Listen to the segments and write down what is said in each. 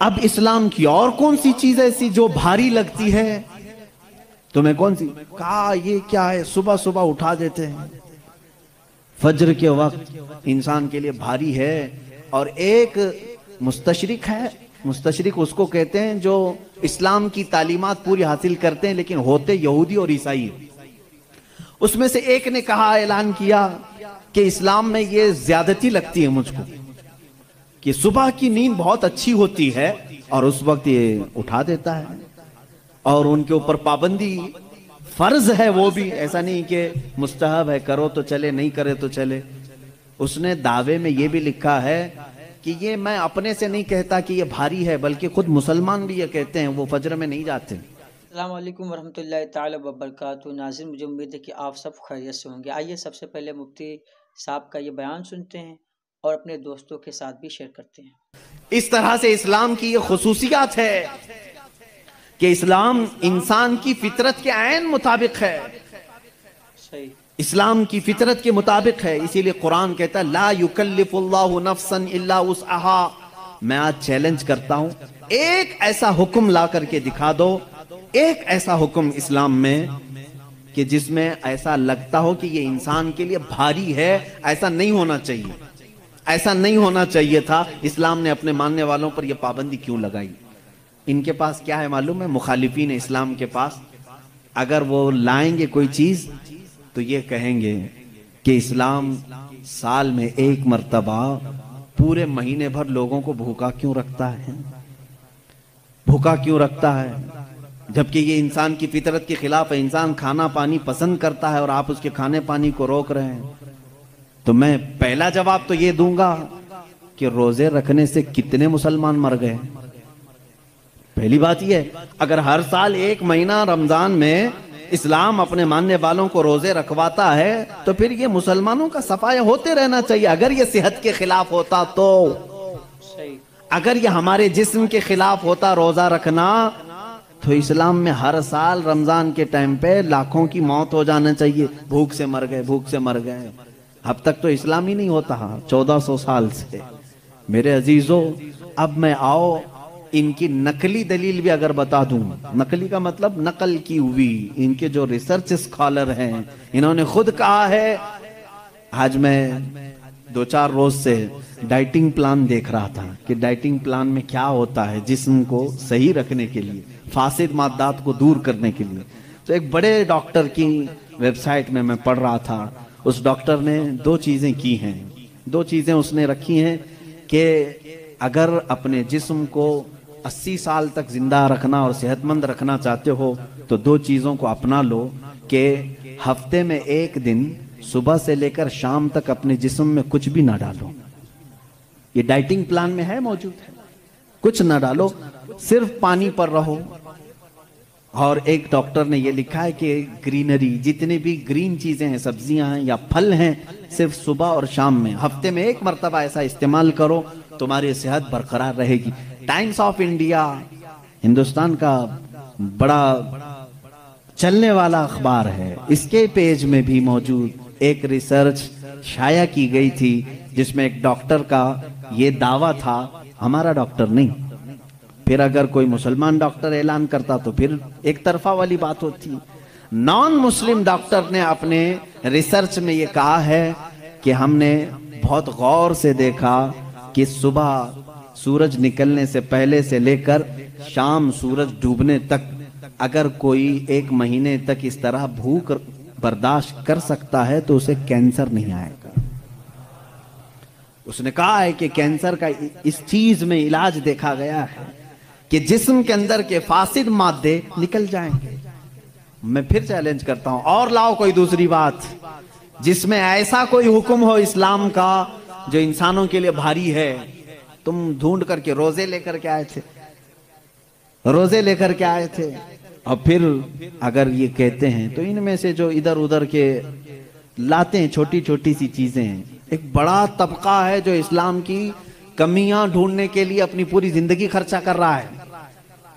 اب اسلام کی اور کون سی چیز ایسی جو بھاری لگتی ہے تمہیں؟ کون سی؟ کہا یہ کیا ہے، صبح صبح اٹھا دیتے ہیں فجر کے وقت، انسان کے لیے بھاری ہے۔ اور ایک مستشرق ہے، مستشرق اس کو کہتے ہیں جو اسلام کی تعلیمات پوری حاصل کرتے ہیں لیکن ہوتے یہودی اور عیسائی۔ اس میں سے ایک نے کہا، اعلان کیا کہ اسلام میں یہ زیادتی لگتی ہے مجھ کو کہ صبح کی نیند بہت اچھی ہوتی ہے اور اس وقت یہ اٹھا دیتا ہے، اور ان کے اوپر پابندی فرض ہے، وہ بھی ایسا نہیں کہ مستحب ہے، کرو تو چلے نہیں کرے تو چلے۔ اس نے دعوے میں یہ بھی لکھا ہے کہ یہ میں اپنے سے نہیں کہتا کہ یہ بھاری ہے، بلکہ خود مسلمان بھی یہ کہتے ہیں، وہ فجر میں نہیں جاتے۔ السلام علیکم ورحمۃ اللہ تعالی وبرکاتہ۔ ناظرین، مجھے امید ہے کہ آپ سب خیریت سے ہوں گے۔ آئیے سب سے پہلے مفتی صاحب کا یہ بیان سنتے ہیں اور اپنے دوستوں کے ساتھ بھی شیئر کرتے ہیں۔ اس طرح سے اسلام کی یہ خصوصیات ہے کہ اسلام انسان کی فطرت کے عین مطابق ہے، صحیح، اسلام کی فطرت کے مطابق ہے۔ اسی لیے قرآن کہتا ہے لا یکلف اللہ نفسا الا وسعها۔ میں آج چیلنج کرتا ہوں، ایک ایسا حکم لا کر کے دکھا دو، ایک ایسا حکم اسلام میں کہ جس میں ایسا لگتا ہو کہ یہ انسان کے لیے بھاری ہے۔ ایسا نہیں ہونا چاہیے، ایسا نہیں ہونا چاہیے تھا۔ اسلام نے اپنے ماننے والوں پر یہ پابندی کیوں لگائی؟ ان کے پاس کیا ہے معلوم ہے؟ مخالفین اسلام کے پاس اگر وہ لائیں گے کوئی چیز تو یہ کہیں گے کہ اسلام سال میں ایک مرتبہ پورے مہینے بھر لوگوں کو بھوکا کیوں رکھتا ہے؟ بھوکا کیوں رکھتا ہے جبکہ یہ انسان کی فطرت کے خلاف ہے۔ انسان کھانا پانی پسند کرتا ہے اور آپ اس کے کھانے پانی کو روک رہے ہیں۔ تو میں پہلا جواب تو یہ دوں گا کہ روزے رکھنے سے کتنے مسلمان مر گئے؟ پہلی بات یہ ہے، اگر ہر سال ایک مہینہ رمضان میں اسلام اپنے ماننے والوں کو روزے رکھواتا ہے تو پھر یہ مسلمانوں کا صفایا ہوتے رہنا چاہیے۔ اگر یہ صحت کے خلاف ہوتا تو، اگر یہ ہمارے جسم کے خلاف ہوتا روزہ رکھنا، تو اسلام میں ہر سال رمضان کے ٹائم پہ لاکھوں کی موت ہو جانا چاہیے، بھوک سے مر گئے، بھوک سے مر گئے۔ اب تک تو اسلام ہی نہیں ہوتا 1400 سال سے۔ میرے عزیزو، اب میں آؤ ان کی نقلی دلیل بھی اگر بتا دوں، نقلی کا مطلب نقل کی ہوئی، ان کے جو ریسرچ اسکالر ہیں انہوں نے خود کہا ہے۔ آج میں 2-4 روز سے ڈائٹنگ پلان دیکھ رہا تھا کہ ڈائٹنگ پلان میں کیا ہوتا ہے جسم کو صحیح رکھنے کے لیے، فاسد مادات کو دور کرنے کے لیے۔ تو ایک بڑے ڈاکٹر کی ویب سائٹ میں میں پڑھ رہا تھا، اس ڈاکٹر نے 2 چیزیں کی ہیں، 2 چیزیں اس نے رکھی ہیں کہ اگر اپنے جسم کو 80 سال تک زندہ رکھنا اور صحت مند رکھنا چاہتے ہو تو 2 چیزوں کو اپنا لو کہ ہفتے میں 1 دن صبح سے لے کر شام تک اپنے جسم میں کچھ بھی نہ ڈالو۔ یہ ڈائٹنگ پلان میں ہے، موجود ہے، کچھ نہ ڈالو، صرف پانی پر رہو۔ اور ایک ڈاکٹر نے یہ لکھا ہے کہ گرینری، جتنی بھی گرین چیزیں ہیں، سبزیاں ہیں یا پھل ہیں، صرف صبح اور شام میں ہفتے میں 1 مرتبہ ایسا استعمال کرو، تمہاری صحت برقرار رہے گی۔ ٹائمز آف انڈیا، ہندوستان کا بڑا چلنے والا اخبار ہے، اس کے پیج میں بھی موجود ایک ریسرچ شائع کی گئی تھی جس میں ایک ڈاکٹر کا یہ دعویٰ تھا، ہمارا ڈاکٹر نہیں۔ پھر اگر کوئی مسلمان ڈاکٹر اعلان کرتا تو پھر ایک طرفہ والی بات ہوتی۔ نان مسلم ڈاکٹر نے اپنے ریسرچ میں یہ کہا ہے کہ ہم نے بہت غور سے دیکھا کہ صبح سورج نکلنے سے پہلے سے لے کر شام سورج ڈوبنے تک اگر کوئی 1 مہینے تک اس طرح بھوک برداشت کر سکتا ہے تو اسے کینسر نہیں آئے گا۔ اس نے کہا ہے کہ کینسر کا اس چیز میں علاج دیکھا گیا ہے کہ جسم کے اندر کے فاسد مادے نکل جائیں گے۔ میں پھر چیلنج کرتا ہوں، اور لاؤ کوئی دوسری بات جس میں ایسا کوئی حکم ہو اسلام کا جو انسانوں کے لیے بھاری ہے۔ تم ڈھونڈ کر کے روزے لے کر کے آئے تھے، روزے لے کر کے آئے تھے، اور پھر اگر یہ کہتے ہیں تو ان میں سے جو ادھر ادھر کے لاتے ہیں چھوٹی چھوٹی سی چیزیں ہیں، ایک بڑا طبقہ ہے جو اسلام کی کمیاں ڈھونڈنے کے لیے اپنی پوری زندگی خرچہ کر رہا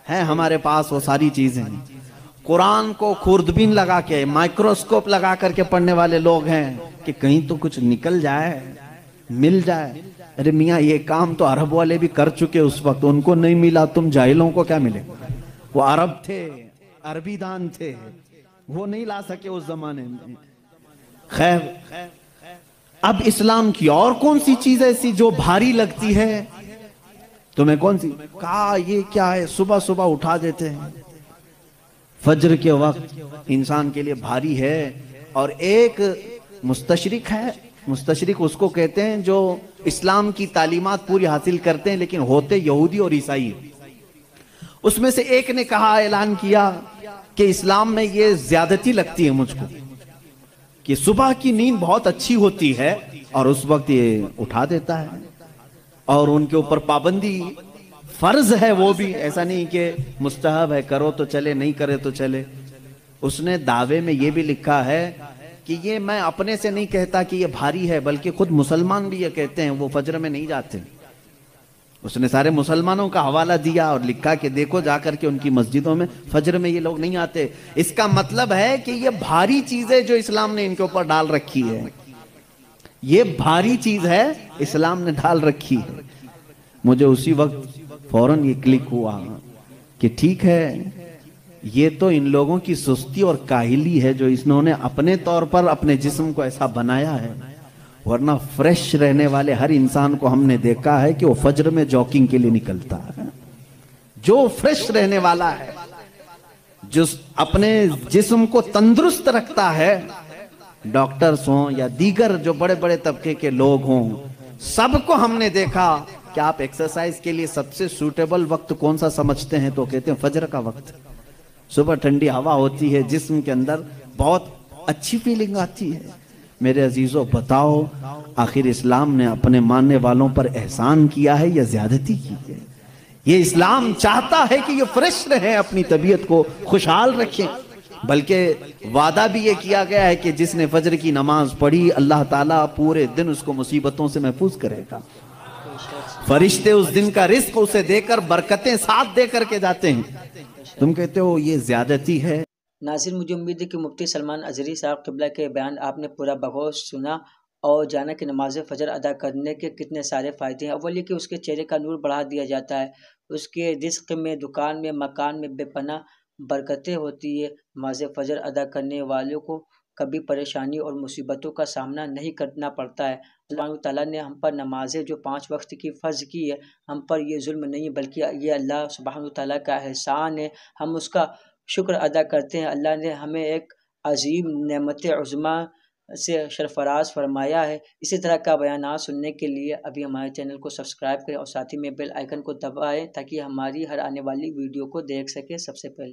ہے ہمارے پاس وہ ساری چیزیں ہیں۔ قرآن کو خوردبین لگا کے، مائکروسکوپ لگا کر کے پڑھنے والے لوگ ہیں کہ کہیں تو کچھ نکل جائے، مل جائے۔ ارے میاں یہ کام تو عرب والے بھی کر چکے اس وقت، ان کو نہیں ملا، تم جاہلوں کو کیا ملے؟ وہ عرب تھے، عربی دان تھے، وہ نہیں لا سکے اس زمانے میں۔ خیر، اب اسلام کی اور کون سی چیز ایسی جو بھاری لگتی ہے تمہیں؟ کون سی؟ کہا یہ کیا ہے، صبح صبح اٹھا دیتے ہیں فجر کے وقت، انسان کے لیے بھاری ہے۔ اور ایک مستشرق ہے، مستشرق اس کو کہتے ہیں جو اسلام کی تعلیمات پوری حاصل کرتے ہیں لیکن ہوتے یہودی اور عیسائی۔ اس میں سے ایک نے کہا، اعلان کیا کہ اسلام میں یہ زیادتی لگتی ہے مجھ کو کہ صبح کی نیند بہت اچھی ہوتی ہے اور اس وقت یہ اٹھا دیتا ہے، اور ان کے اوپر پابندی فرض ہے، وہ بھی ایسا نہیں کہ مستحب ہے، کرو تو چلے نہیں کرے تو چلے۔ اس نے دعوے میں یہ بھی لکھا ہے کہ یہ میں اپنے سے نہیں کہتا کہ یہ بھاری ہے، بلکہ خود مسلمان بھی یہ کہتے ہیں، وہ فجر میں نہیں جاتے۔ اس نے سارے مسلمانوں کا حوالہ دیا اور لکھا کہ دیکھو جا کر کے ان کی مسجدوں میں فجر میں یہ لوگ نہیں آتے۔ اس کا مطلب ہے کہ یہ بھاری چیز ہے جو اسلام نے ان کے اوپر ڈال رکھی ہے، یہ بھاری چیز ہے اسلام نے ڈال رکھی ہے۔ مجھے اسی وقت فوراً یہ کلک ہوا کہ ٹھیک ہے، یہ تو ان لوگوں کی سستی اور کاہلی ہے جو انہوں نے اپنے طور پر اپنے جسم کو ایسا بنایا ہے، ورنہ فریش رہنے والے ہر انسان کو ہم نے دیکھا ہے کہ وہ فجر میں جاگنگ کے لیے نکلتا ہے۔ جو فریش رہنے والا ہے، جو اپنے جسم کو تندرست رکھتا ہے، ڈاکٹرز ہوں یا دیگر جو بڑے بڑے طبقے کے لوگ ہوں، سب کو ہم نے دیکھا کہ آپ ایکسرسائز کے لیے سب سے سوٹیبل وقت کون سا سمجھتے ہیں؟ تو کہتے ہیں فجر کا وقت۔ صبح ٹھنڈی ہوا ہوتی ہے، جسم کے اندر بہت اچھی فیلنگ آتی ہے۔ میرے عزیزوں بتاؤ، آخر اسلام نے اپنے ماننے والوں پر احسان کیا ہے یا زیادتی کی ہے؟ یہ اسلام چاہتا ہے کہ یہ فریش رہیں، اپنی طبیعت کو خوشحال رکھیں، بلکہ وعدہ بھی یہ کیا گیا ہے کہ جس نے فجر کی نماز پڑھی اللہ تعالیٰ پورے دن اس کو مصیبتوں سے محفوظ کرے گا۔ فرشتے اس دن کا رزق اسے دے کر برکتیں ساتھ دے کر کے جاتے ہیں۔ تم کہتے ہو یہ زیادتی ہے۔ ناظرین، مجھے امید ہے کہ مفتی سلمان اظہری صاحب قبلہ کے بیان آپ نے پورا بغور سنا اور جانا کہ نماز فجر ادا کرنے کے کتنے سارے فائدے ہیں۔ اول یہ کہ اس کے چہرے کا نور بڑھا دیا جاتا ہے، اس کے رزق میں، دکان میں، مکان میں بے پناہ برکتیں ہوتی ہے۔ نماز فجر ادا کرنے والوں کو کبھی پریشانی اور مصیبتوں کا سامنا نہیں کرنا پڑتا ہے۔ اللہ تعالیٰ نے ہم پر نمازیں جو 5 وقت کی فرض کی ہے، ہم پر یہ ظلم نہیں بلکہ یہ اللہ سبحانہ تعالیٰ کا احسان ہے، ہم اس کا شکر ادا کرتے ہیں۔ اللہ نے ہمیں ایک عظیم نعمت عظمیٰ سے سرفراز فرمایا ہے۔ اسی طرح کا بیانات سننے کے لیے ابھی ہمارے چینل کو سبسکرائب کریں اور ساتھ ہی میں بیل آئیکن کو دبائیں تاکہ ہماری ہر آنے والی ویڈیو کو دیکھ سکیں سب سے پہلے۔